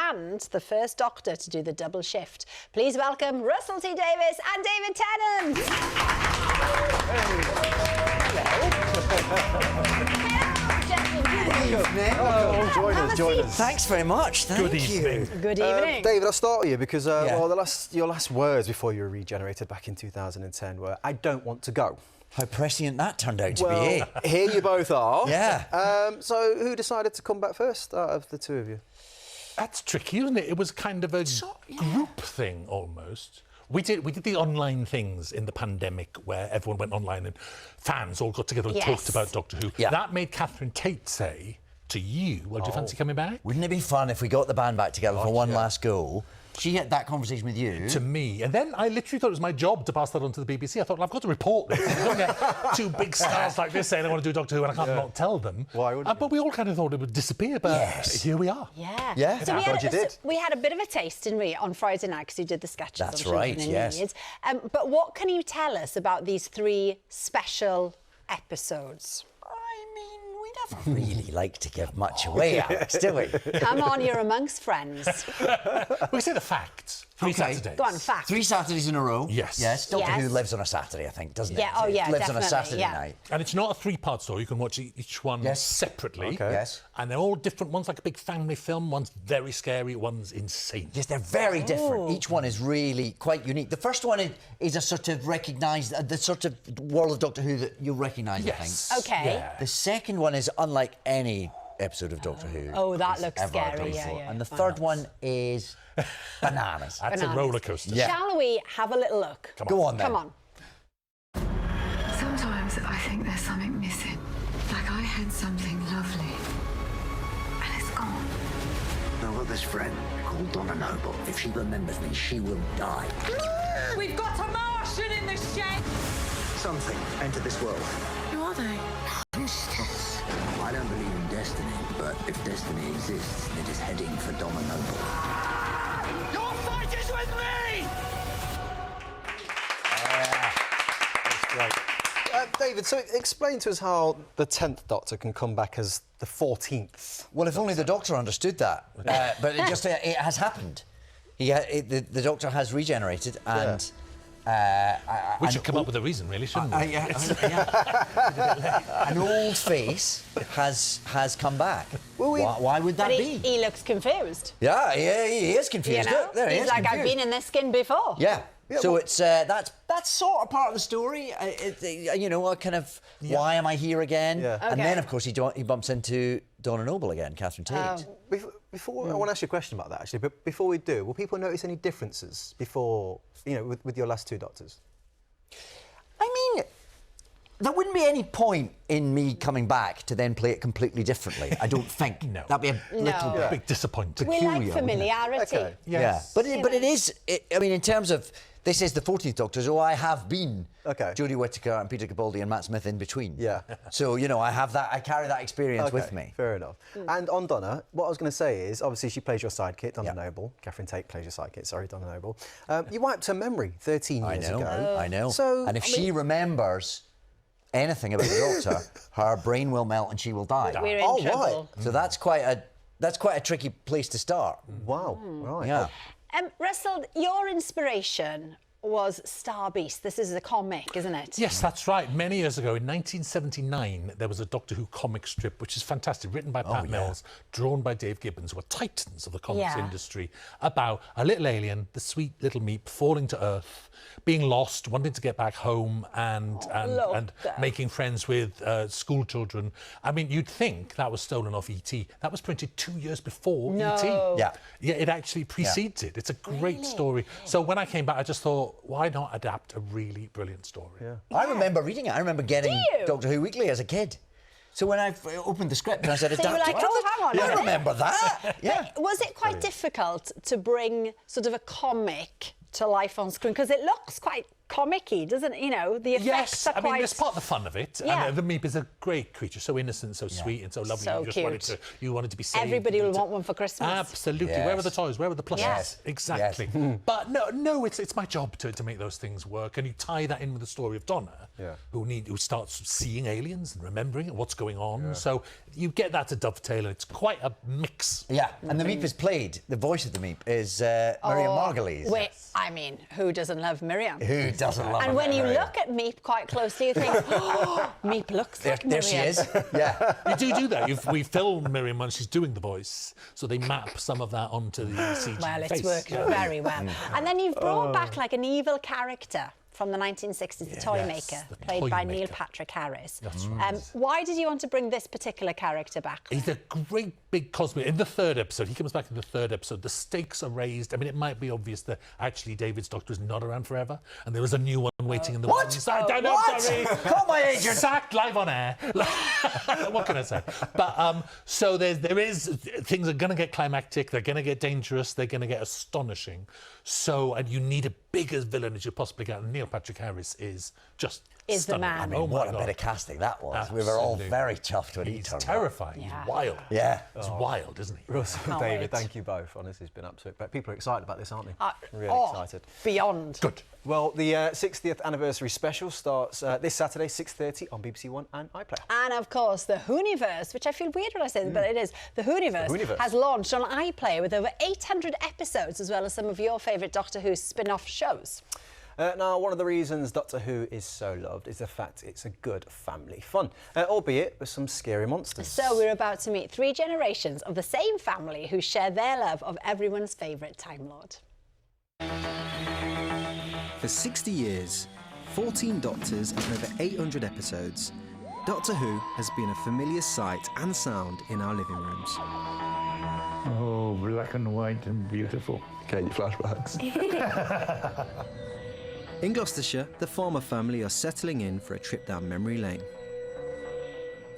and the first Doctor to do the double shift. Please welcome Russell T Davies and David Tennant. Join us. Thanks very much. Thank you. Good evening. David, I'll start with you because your last words before you were regenerated back in 2010 were, "I don't want to go." How prescient that turned out to be. Here you both are. Yeah. So who decided to come back first out of the two of you? That's tricky, isn't it? It was kind of a group thing almost. We did the online things in the pandemic where everyone went online and fans all got together and talked about Doctor Who. Yeah. That made Catherine Tate say to you, well, do you fancy coming back? Wouldn't it be fun if we got the band back together for one last go? She had that conversation with you. To me. And then I literally thought it was my job to pass that on to the BBC. I thought, well, I've got to report this. I don't get two big stars like this saying I want to do Doctor Who and I can't not tell them. Why wouldn't you? But we all kind of thought it would disappear, but here we are. Yeah. So we had a bit of a taste, didn't we, on Friday night because you did the sketches. That's right, yes. But what can you tell us about these 3 special episodes? I mean, we never really like to give much away, Alex, do we? Come on, you're amongst friends. We say the facts. 3 Saturdays. Go on, facts. 3 Saturdays in a row. Yes. Yes. Doctor Who lives on a Saturday, I think, doesn't it? Yeah, oh yeah, Lives on a definitely, Saturday night. And it's not a 3-part story. You can watch each one separately. Okay. Yes. And they're all different. One's like a big family film. One's very scary. One's insane. Yes, they're very different. Each one is really quite unique. The first one is a sort of recognised, the sort of world of Doctor Who that you'll recognise, I think. Okay. Yeah. The second one is unlike any episode of Doctor Who. Oh, that looks ever done scary, before. yeah. And the third one is bananas. That's a roller coaster. Yeah. Shall we have a little look? Go on then. Come on. Sometimes I think there's something missing. Like I had something lovely, and it's gone. I've got this friend called Donna Noble. If she remembers me, she will die. We've got a Martian in the shed! Something entered this world. Who are they? Monsters. I don't believe in destiny, but if destiny exists, it is heading for Donna Noble. Your fight is with me! That's great. David, so explain to us how the 10th Doctor can come back as the 14th. Well, if only the Doctor understood that. But it has happened. The Doctor has regenerated and... We should come up with a reason, really, shouldn't we? An old face has come back. Why would that But be? he looks confused. Yeah, he is confused. You know? There, He's like, I've been in this skin before. Yeah. So it's that's sort of part of the story. A kind of why am I here again? Yeah. And then of course he bumps into Donna Noble again, Catherine Tate. Before I want to ask you a question about that actually, but before we do, will people notice any differences before with your last 2 Doctors? I mean, there wouldn't be any point in me coming back to then play it completely differently. I don't think. No. That'd be a little bit Big disappointment. We like peculiar, familiarity. Okay. Yes. Yeah, but it is. I mean, in terms of this is the 14th Doctor, so I have been Jodie Whittaker and Peter Capaldi and Matt Smith in between. Yeah. So I have that. I carry that experience with me. Fair enough. And on Donna, what I was going to say is, obviously she plays your sidekick, Donna Noble. Catherine Tate plays your sidekick. Sorry, Donna Noble. You wiped her memory 13 years ago. I know. So, and if she remembers anything about the Doctor, her brain will melt and she will die. We're in trouble. So that's quite a tricky place to start. Wow. Right. Yeah. Russell, your inspiration was Star Beast. This is a comic, isn't it? Yes, that's right. Many years ago, in 1979, there was a Doctor Who comic strip, which is fantastic, written by Pat Mills, drawn by Dave Gibbons, who are titans of the comics industry, about a little alien, the sweet little meep, falling to Earth, being lost, wanting to get back home, and making friends with school children. I mean, you'd think that was stolen off E.T. That was printed 2 years before E.T. Yeah. Yeah, it actually precedes it. It's a great story. So when I came back, I just thought, why not adapt a really brilliant story? Yeah. I remember reading it. I remember getting Doctor Who Weekly as a kid. So when I opened the script and I said, So you were like, oh, hang on a I minute. remember that. Yeah. But was it quite difficult to bring sort of a comic to life on screen? Because it looks quite comic-y, doesn't it? You know, the effects Yes, are I mean, quite... that's part of the fun of it. Yeah. And the Meep is a great creature, so innocent, so sweet, and so lovely. So You wanted to be saved. Everybody will want one for Christmas. Absolutely. Yes. Where are the toys? Where are the plushes? Yes. Exactly. But no, it's my job to make those things work. And you tie that in with the story of Donna, who starts seeing aliens and remembering what's going on. So you get that to dovetail, and it's quite a mix. Yeah, and the Meep is played, the voice of the Meep is Miriam Margolyes. Wait, I mean, who doesn't love Miriam? Who doesn't love And when you Miriam? look at Meep quite closely, you think, oh, Meep looks like There Miriam. she is. Yeah. You do that. We film Miriam when she's doing the voice, so they map some of that onto the CG Well, it's face. worked very well. And then you've brought back like an evil character from the 1960s, the Toy Maker, the played Toy by Maker. Neil Patrick Harris. That's right. Why did you want to bring this particular character back? He's a great big cosmic. In the third episode, he comes back in the third episode, the stakes are raised. I mean, it might be obvious that actually David's Doctor is not around forever, and there is a new one waiting in the What? wings. I don't know, What? sorry. Call my agent. Sacked live on air. What can I say? But so there is things are going to get climactic. They're going to get dangerous. They're going to get astonishing. So, and you need a bigger villain as you possibly get. And Neil Patrick Harris is just Is the stunning. man. I mean, Oh my what a God. bit of casting that was. We were all Absolutely. very chuffed when he He's turned up. terrifying. Yeah. He's wild. Yeah. He's wild, isn't he? Russell, Can't David, wait. thank you both. Honestly, it's been absolute. But people are excited about this, aren't they? Really Oh, excited. Beyond. Good. Well, the 60th anniversary special starts this Saturday, 6:30 on BBC One and iPlayer. And of course, the Whoniverse, which I feel weird when I say it, but it is. The Whoniverse has launched on iPlayer with over 800 episodes, as well as some of your favourite Doctor Who spin-off shows. Now, one of the reasons Doctor Who is so loved is the fact it's a good family fun, albeit with some scary monsters. So we're about to meet 3 generations of the same family who share their love of everyone's favourite Time Lord. For 60 years, 14 Doctors and over 800 episodes, Doctor Who has been a familiar sight and sound in our living rooms. Oh, black and white and beautiful. Getting your flashbacks. In Gloucestershire, the Farmer family are settling in for a trip down memory lane.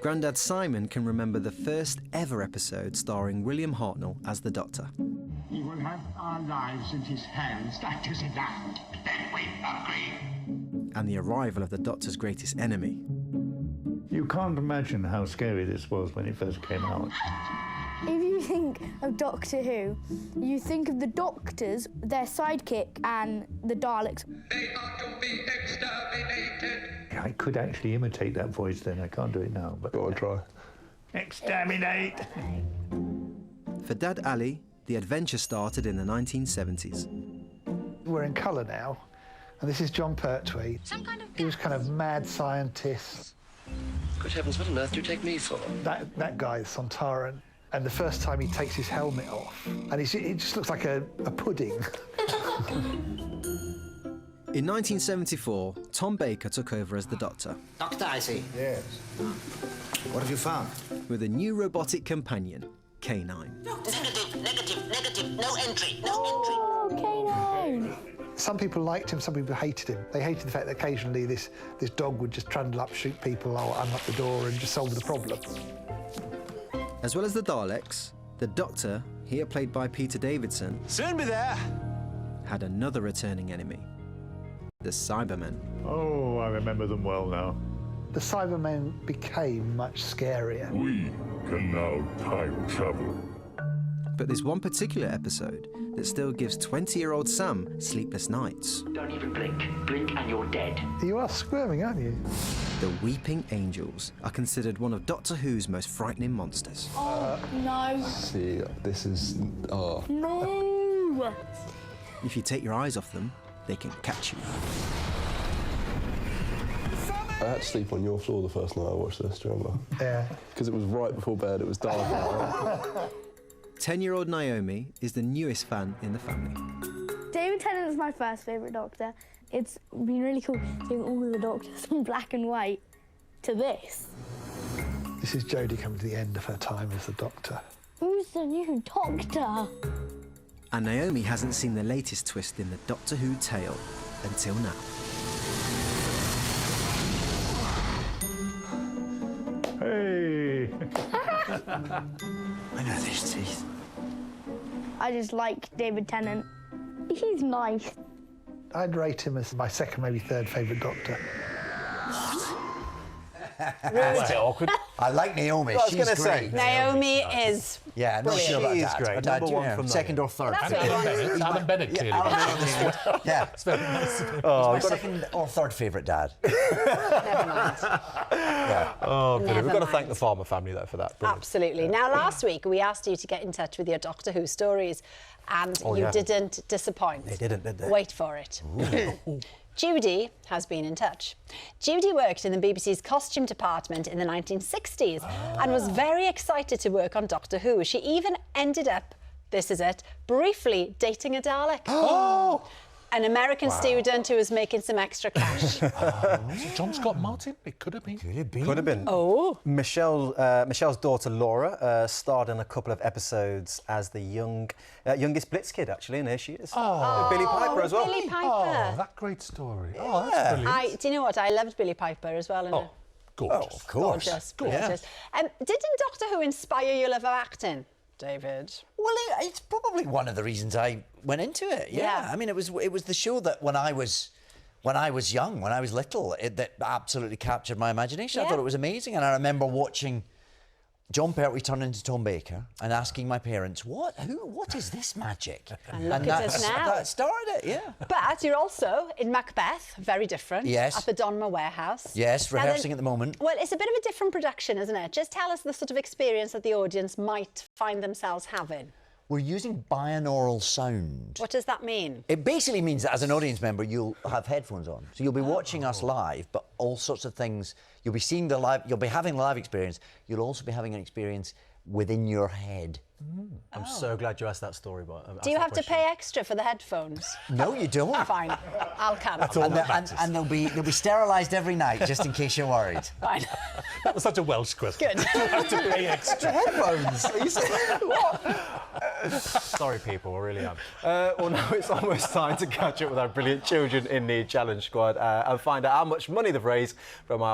Grandad Simon can remember the first ever episode starring William Hartnell as the Doctor. He will have our lives in his hands, that is enough. Then we agree. And the arrival of the Doctor's greatest enemy. You can't imagine how scary this was when it first came out. If you think of Doctor Who, you think of the Doctors, their sidekick, and the Daleks. They are to be exterminated. I could actually imitate that voice then. I can't do it now, but... Go on, try. Exterminate! For Dad Ali, the adventure started in the 1970s. We're in colour now, and this is John Pertwee. He was kind of mad scientist. Good heavens, what on earth do you take me for? That guy, Sontaran. And the first time he takes his helmet off, and it just looks like a pudding. In 1974, Tom Baker took over as the Doctor. Doctor, I see. Yes. What have you found? With a new robotic companion, K9. Negative, no entry, Oh, K9! Some people liked him, some people hated him. They hated the fact that occasionally this dog would just trundle up, shoot people, or unlock the door and just solve the problem. As well as the Daleks, the Doctor, here played by Peter Davidson, Soon be there. had another returning enemy, the Cybermen. Oh, I remember them well now. The Cybermen became much scarier. We can now time travel. But there's one particular episode that still gives 20-year-old Sam sleepless nights. Don't even blink. Blink and you're dead. You are squirming, aren't you? The Weeping Angels are considered one of Doctor Who's most frightening monsters. Oh, no. See, this is... Oh. No! If you take your eyes off them, they can catch you. I had to sleep on your floor the first night I watched this, do you remember? Yeah. Because it was right before bed, it was dark out. 10-year-old Naomi is the newest fan in the family. David Tennant was my first favourite Doctor. It's been really cool seeing all of the Doctors in black and white to this. This is Jodie coming to the end of her time as the Doctor. Who's the new Doctor? And Naomi hasn't seen the latest twist in the Doctor Who tale until now. Hey! I know these teeth. I just like David Tennant. He's nice. I'd rate him as my second, maybe third favourite Doctor. That's awkward. I like Naomi. I was She's gonna great. say, Naomi is Yeah, not sure about She is Dad. great. But Dad, Number one yeah, from second there. or third. That's what Alan you want. Bennett. Alan Bennett, clearly. Yeah, It's very nice. Oh, my second or third favourite Dad. Never mind. Oh, brilliant. We've got to mind. thank the Farmer family though for that. Brilliant. Absolutely. Now, last week we asked you to get in touch with your Doctor Who stories, and you yeah. didn't disappoint. They didn't, did they? Wait for it. Judy has been in touch. Judy worked in the BBC's costume department in the 1960s and was very excited to work on Doctor Who. She even ended up, this is it, briefly dating a Dalek. Oh! An American student who was making some extra cash. Was it John Scott Martin? It could have been. Could have been. Oh. Michelle's daughter Laura starred in a couple of episodes as the youngest Blitz kid, actually, and here she is. Oh. Billy Piper as well. Billy Piper. Oh, that great story. Oh, that's brilliant. Do you know what? I loved Billy Piper as well. Oh, gorgeous. Of course. Gorgeous, gorgeous. Didn't Doctor Who inspire your love of acting, David? Well, it's probably one of the reasons I went into it. Yeah. I mean, it was the show that when I was young, when I was little, that absolutely captured my imagination. I thought it was amazing, and I remember watching John Pertwee turn into Tom Baker and asking my parents, what is this magic? And look at us now. That started it, yeah. But you're also in Macbeth, very different. Yes. At the Donmar Warehouse. Yes, rehearsing at the moment. Well, it's a bit of a different production, isn't it? Just tell us the sort of experience that the audience might find themselves having. We're using binaural sound. What does that mean? It basically means that as an audience member, you'll have headphones on. So you'll be watching us live, but all sorts of things. You'll be seeing you'll be having a live experience. You'll also be having an experience within your head. I'm so glad you asked that story. Do you have to pay extra for the headphones? No, you don't. Fine, I'll come. And they'll be sterilised every night, just in case you're worried. Fine. That was such a Welsh question. Good. You have to pay extra. Headphones. Are you saying what? Sorry, people, I really am. Well, now it's almost time to catch up with our brilliant Children in Need Challenge squad and find out how much money they've raised from our